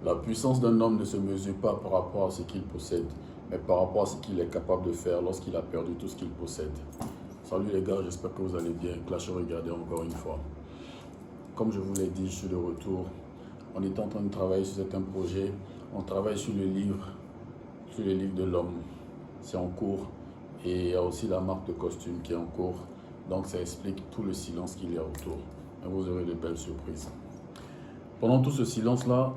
La puissance d'un homme ne se mesure pas par rapport à ce qu'il possède, mais par rapport à ce qu'il est capable de faire lorsqu'il a perdu tout ce qu'il possède. Salut les gars, j'espère que vous allez bien. Clash regardez encore une fois. Comme je vous l'ai dit, je suis de retour. On est en train de travailler sur certains projets. On travaille sur le livre de l'homme. C'est en cours. Et il y a aussi la marque de costume qui est en cours. Donc ça explique tout le silence qu'il y a autour. Et vous aurez de belles surprises. Pendant tout ce silence-là,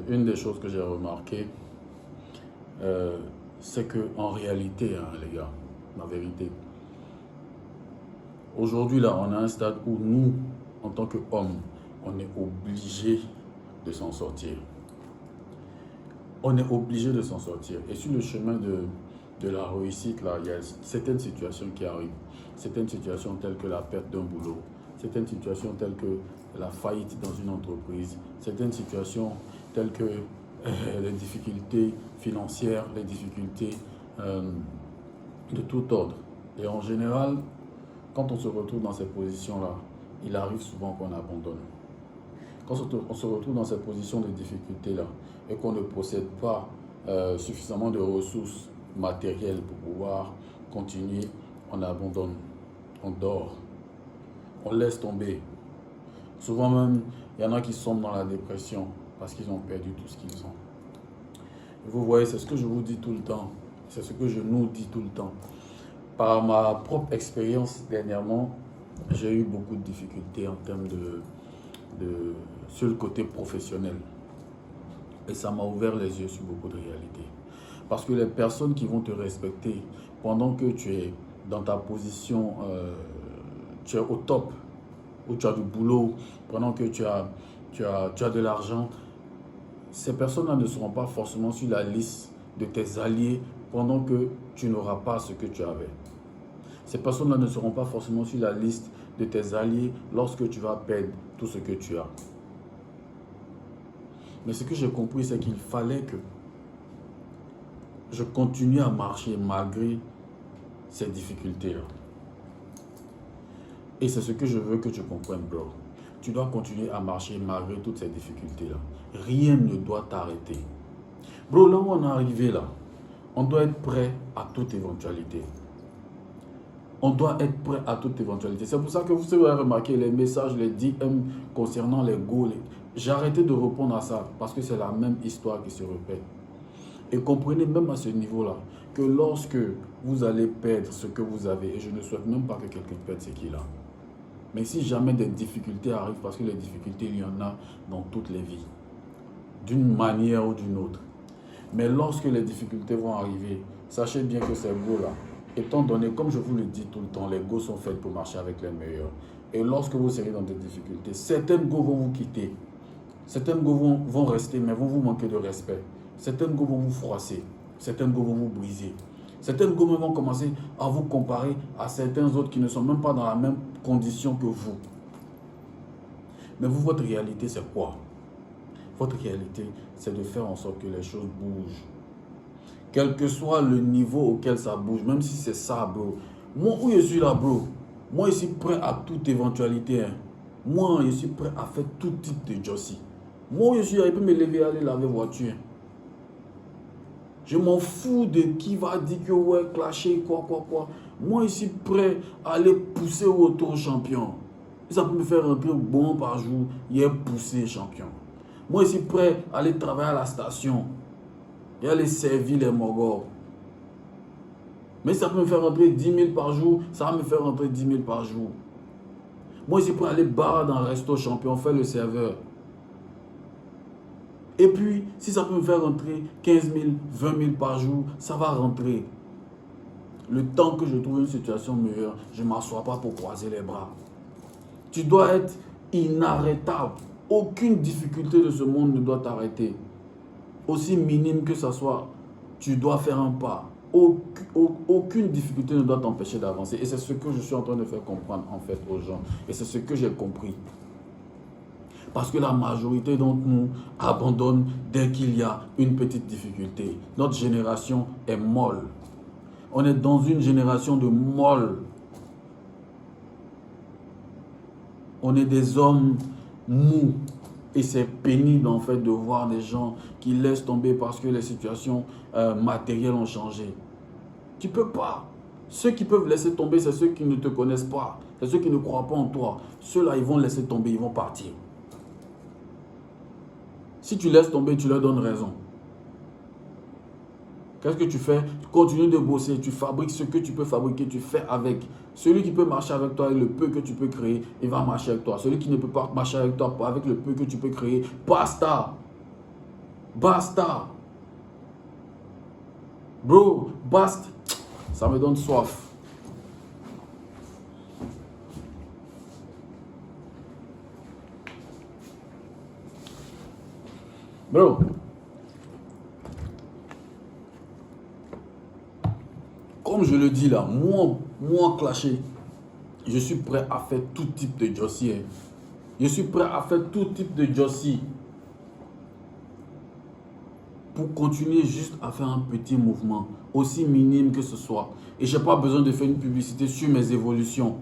une des choses que j'ai remarqué, c'est qu'en réalité, les gars, la vérité, aujourd'hui, là, on a un stade où nous, en tant qu'hommes, on est obligé de s'en sortir. On est obligé de s'en sortir. Et sur le chemin de la réussite, là, il y a certaines situations qui arrivent. Certaines situations telles que la perte d'un boulot. Certaines situations telles que la faillite dans une entreprise. Certaines situations telles que les difficultés financières, les difficultés de tout ordre. Et en général, quand on se retrouve dans ces positions-là, il arrive souvent qu'on abandonne. Quand on se retrouve dans cette position de difficulté-là et qu'on ne possède pas suffisamment de ressources matérielles pour pouvoir continuer, on abandonne, on dort, on laisse tomber. Souvent même, il y en a qui sont dans la dépression parce qu'ils ont perdu tout ce qu'ils ont. Et vous voyez, c'est ce que je vous dis tout le temps, c'est ce que je nous dis tout le temps. Par ma propre expérience dernièrement, j'ai eu beaucoup de difficultés en termes sur le côté professionnel. Et ça m'a ouvert les yeux sur beaucoup de réalités. Parce que les personnes qui vont te respecter pendant que tu es dans ta position, tu es au top, où tu as du boulot, pendant que tu as de l'argent, ces personnes-là ne seront pas forcément sur la liste de tes alliés pendant que tu n'auras pas ce que tu avais. Ces personnes-là ne seront pas forcément sur la liste de tes alliés lorsque tu vas perdre tout ce que tu as. Mais ce que j'ai compris, c'est qu'il fallait que je continue à marcher malgré ces difficultés-là. Et c'est ce que je veux que tu comprennes, bro. Tu dois continuer à marcher malgré toutes ces difficultés-là. Rien ne doit t'arrêter. Bro, là où on est arrivé là, on doit être prêt à toute éventualité. On doit être prêt à toute éventualité. C'est pour ça que vous avez remarqué les messages, les DM concernant les goals. J'ai arrêté de répondre à ça parce que c'est la même histoire qui se répète. Et comprenez même à ce niveau-là que lorsque vous allez perdre ce que vous avez, et je ne souhaite même pas que quelqu'un perde ce qu'il a, mais si jamais des difficultés arrivent, parce que les difficultés, il y en a dans toutes les vies, d'une manière ou d'une autre. Mais lorsque les difficultés vont arriver, sachez bien que ces goals-là, étant donné, comme je vous le dis tout le temps, les go sont faits pour marcher avec les meilleurs. Et lorsque vous serez dans des difficultés, certaines go vont vous quitter. Certaines go vont rester, mais vont vous manquer de respect. Certaines go vont vous froisser. Certaines go vont vous briser. Certaines go vont commencer à vous comparer à certains autres qui ne sont même pas dans la même condition que vous. Mais vous, votre réalité, c'est quoi? Votre réalité, c'est de faire en sorte que les choses bougent. Quel que soit le niveau auquel ça bouge, même si c'est ça, bro. Moi, où je suis là, bro, moi, je suis prêt à toute éventualité. Moi, je suis prêt à faire tout type de jossi. Moi, je suis là, je peux me lever, aller laver voiture. Je m'en fous de qui va dire que ouais, clasher, quoi. Moi, je suis prêt à aller pousser autour champion. Ça peut me faire un peu bon par jour, il est poussé champion. Moi, je suis prêt à aller travailler à la station. Et aller servir les mogos. Mais ça peut me faire rentrer 10 000 par jour, ça va me faire rentrer 10 000 par jour. Moi, je suis prêt à aller bar dans un resto champion, faire le serveur. Et puis, si ça peut me faire rentrer 15 000, 20 000 par jour, ça va rentrer. Le temps que je trouve une situation meilleure, je ne m'assois pas pour croiser les bras. Tu dois être inarrêtable. Aucune difficulté de ce monde ne doit t'arrêter. Aussi minime que ça soit, tu dois faire un pas. Aucune difficulté ne doit t'empêcher d'avancer. Et c'est ce que je suis en train de faire comprendre en fait aux gens. Et c'est ce que j'ai compris. Parce que la majorité d'entre nous abandonne dès qu'il y a une petite difficulté. Notre génération est molle. On est dans une génération de molles. On est des hommes mous. Et c'est pénible en fait de voir des gens qui laissent tomber parce que les situations matérielles ont changé. Tu ne peux pas. Ceux qui peuvent laisser tomber, c'est ceux qui ne te connaissent pas. C'est ceux qui ne croient pas en toi. Ceux-là, ils vont laisser tomber, ils vont partir. Si tu laisses tomber, tu leur donnes raison. Qu'est-ce que tu fais? Tu continues de bosser, tu fabriques ce que tu peux fabriquer, tu fais avec. Celui qui peut marcher avec toi, avec le peu que tu peux créer, il va marcher avec toi. Celui qui ne peut pas marcher avec toi, avec le peu que tu peux créer, basta. Basta. Bro, basta. Ça me donne soif. Bro. Comme je le dis là, moi clashé, je suis prêt à faire tout type de jossi. Je suis prêt à faire tout type de jossi. Pour continuer juste à faire un petit mouvement, aussi minime que ce soit. Et je n'ai pas besoin de faire une publicité sur mes évolutions.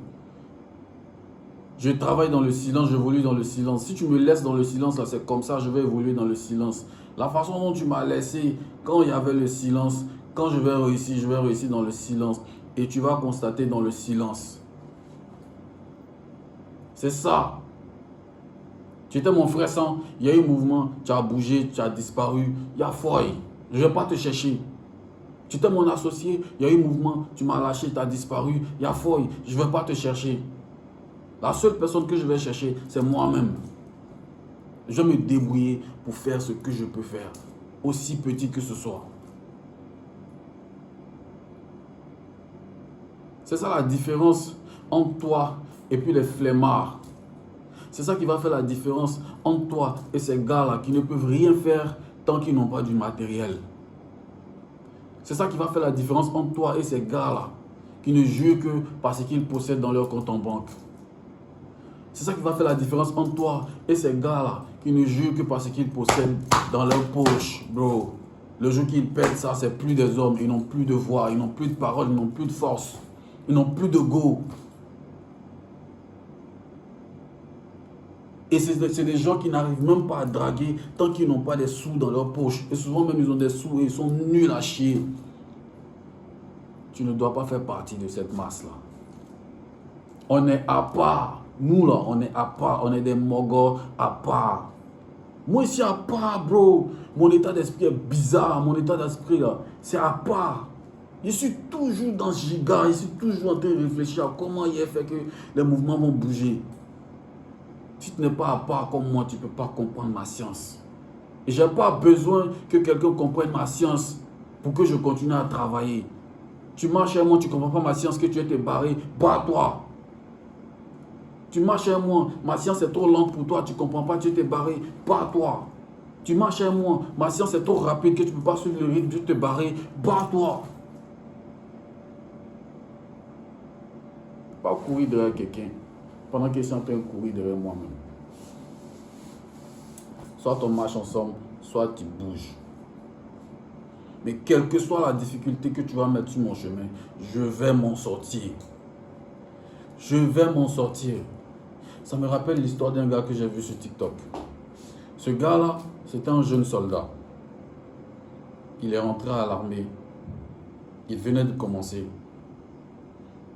Je travaille dans le silence, j'évolue dans le silence. Si tu me laisses dans le silence, là, c'est comme ça, je vais évoluer dans le silence. La façon dont tu m'as laissé, quand il y avait le silence, quand je vais réussir dans le silence. Et tu vas constater dans le silence. C'est ça. Tu étais mon frère sans, il y a eu un mouvement, tu as bougé, tu as disparu. Il y a folie. Je ne vais pas te chercher. Tu étais mon associé, il y a eu un mouvement, tu m'as lâché, tu as disparu. Il y a folie. Je ne vais pas te chercher. La seule personne que je vais chercher, c'est moi-même. Je vais me débrouiller pour faire ce que je peux faire, aussi petit que ce soit. C'est ça la différence entre toi et puis les flemmards. C'est ça qui va faire la différence entre toi et ces gars-là qui ne peuvent rien faire tant qu'ils n'ont pas du matériel. C'est ça qui va faire la différence entre toi et ces gars-là qui ne jurent que parce qu'ils possèdent dans leur compte en banque. C'est ça qui va faire la différence entre toi et ces gars-là qui ne jurent que parce qu'ils possèdent dans leur poche, bro. Le jour qu'ils perdent ça, c'est plus des hommes. Ils n'ont plus de voix, ils n'ont plus de parole, ils n'ont plus de force. Ils n'ont plus de go. Et c'est des gens qui n'arrivent même pas à draguer tant qu'ils n'ont pas des sous dans leur poche. Et souvent même ils ont des sous et ils sont nuls à chier. Tu ne dois pas faire partie de cette masse-là. On est à part. Nous là, on est à part. On est des mogos à part. Moi ici à part, bro. Mon état d'esprit est bizarre. Mon état d'esprit là, c'est à part. Je suis toujours dans ce giga. Je suis toujours en train de réfléchir à comment il est fait que les mouvements vont bouger. Si tu n'es pas à part comme moi, tu ne peux pas comprendre ma science. Et je n'ai pas besoin que quelqu'un comprenne ma science pour que je continue à travailler. Tu marches chez moi, tu ne comprends pas ma science, que tu es barré, bats-toi. Tu marches chez moi, ma science est trop lente pour toi, tu ne comprends pas, tu es barré, bats-toi. Tu marches chez moi, ma science est trop rapide que tu ne peux pas suivre le rythme, tu te barré, bats-toi. Pas courir derrière quelqu'un pendant qu'il est en train de courir derrière moi-même. Soit on marche ensemble, soit tu bouges. Mais quelle que soit la difficulté que tu vas mettre sur mon chemin, je vais m'en sortir. Je vais m'en sortir. Ça me rappelle l'histoire d'un gars que j'ai vu sur TikTok. Ce gars-là, c'était un jeune soldat. Il est rentré à l'armée. Il venait de commencer.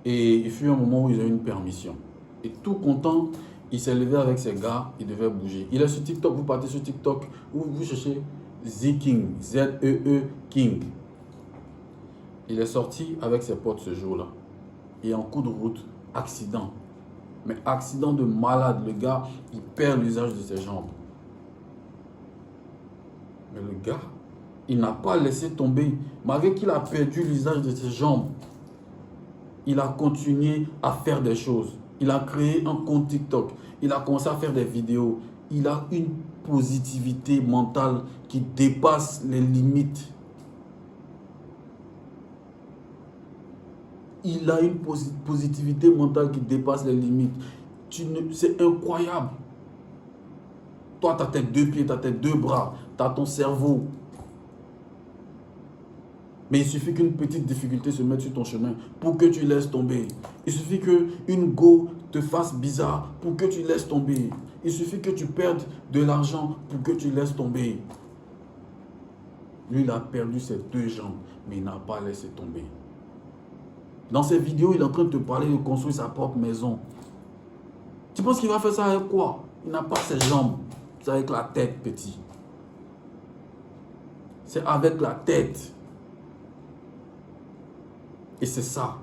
Et il fut un moment où il a eu une permission. Et tout content, il s'est levé avec ses gars, il devait bouger. Il est sur TikTok, vous partez sur TikTok, vous cherchez Z King, Z-E-E King. Il est sorti avec ses potes ce jour-là. Et en coup de route, accident. Mais accident de malade, le gars, il perd l'usage de ses jambes. Mais le gars, il n'a pas laissé tomber. Malgré qu'il a perdu l'usage de ses jambes, il a continué à faire des choses. Il a créé un compte TikTok. Il a commencé à faire des vidéos. Il a une positivité mentale qui dépasse les limites. Il a une positivité mentale qui dépasse les limites. C'est incroyable. Toi, tu as tes deux pieds, tu as tes deux bras, tu as ton cerveau. Mais il suffit qu'une petite difficulté se mette sur ton chemin pour que tu laisses tomber. Il suffit qu'une go te fasse bizarre pour que tu laisses tomber. Il suffit que tu perdes de l'argent pour que tu laisses tomber. Lui, il a perdu ses 2 jambes, mais il n'a pas laissé tomber. Dans ses vidéos, il est en train de te parler de construire sa propre maison. Tu penses qu'il va faire ça avec quoi? Il n'a pas ses jambes. C'est avec la tête, petit. C'est avec la tête. Et c'est ça.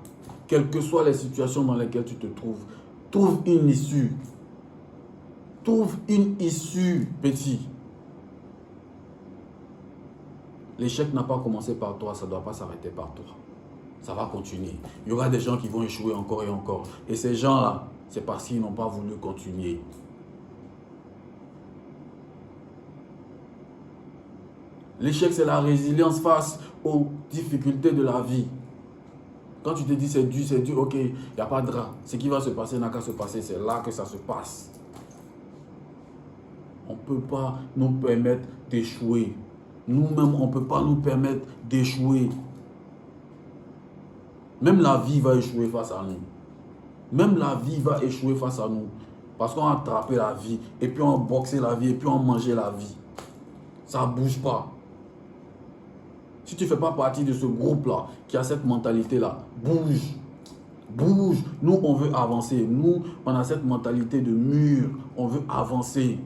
Quelles que soient les situations dans lesquelles tu te trouves, trouve une issue. Trouve une issue, petit. L'échec n'a pas commencé par toi, ça ne doit pas s'arrêter par toi. Ça va continuer. Il y aura des gens qui vont échouer encore et encore. Et ces gens-là, c'est parce qu'ils n'ont pas voulu continuer. L'échec, c'est la résilience face aux difficultés de la vie. Quand tu te dis c'est dur, ok, il n'y a pas de drap. Ce qui va se passer n'a qu'à se passer, c'est là que ça se passe. On ne peut pas nous permettre d'échouer. Nous-mêmes, on ne peut pas nous permettre d'échouer. Même la vie va échouer face à nous. Même la vie va échouer face à nous. Parce qu'on a attrapé la vie, et puis on a boxé la vie, et puis on a mangé la vie. Ça ne bouge pas. Si tu ne fais pas partie de ce groupe-là, qui a cette mentalité-là, bouge. Bouge. Nous, on veut avancer. Nous, on a cette mentalité de mur. On veut avancer.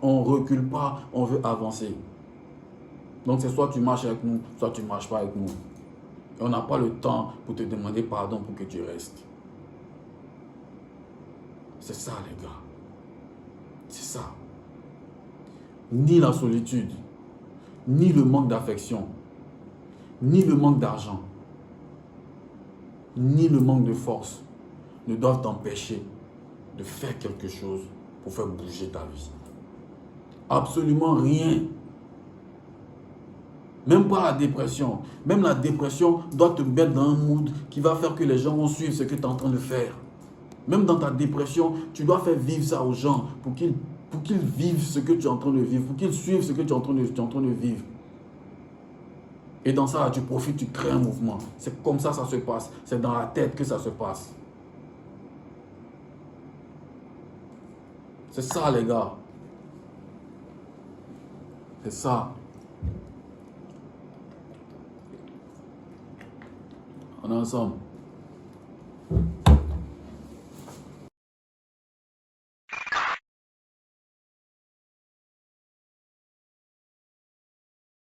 On ne recule pas, on veut avancer. Donc c'est soit tu marches avec nous, soit tu ne marches pas avec nous. Et on n'a pas le temps pour te demander pardon pour que tu restes. C'est ça, les gars. C'est ça. Ni la solitude, ni le manque d'affection, ni le manque d'argent, ni le manque de force ne doivent t'empêcher de faire quelque chose pour faire bouger ta vie. Absolument rien. Même pas la dépression. Même la dépression doit te mettre dans un mood qui va faire que les gens vont suivre ce que tu es en train de faire. Même dans ta dépression, tu dois faire vivre ça aux gens pour qu'ils vivent ce que tu es en train de vivre, pour qu'ils suivent ce que tu es en train de vivre. Et dans ça, tu profites, tu crées un mouvement. C'est comme ça se passe. C'est dans la tête que ça se passe. C'est ça, les gars. C'est ça. On est ensemble.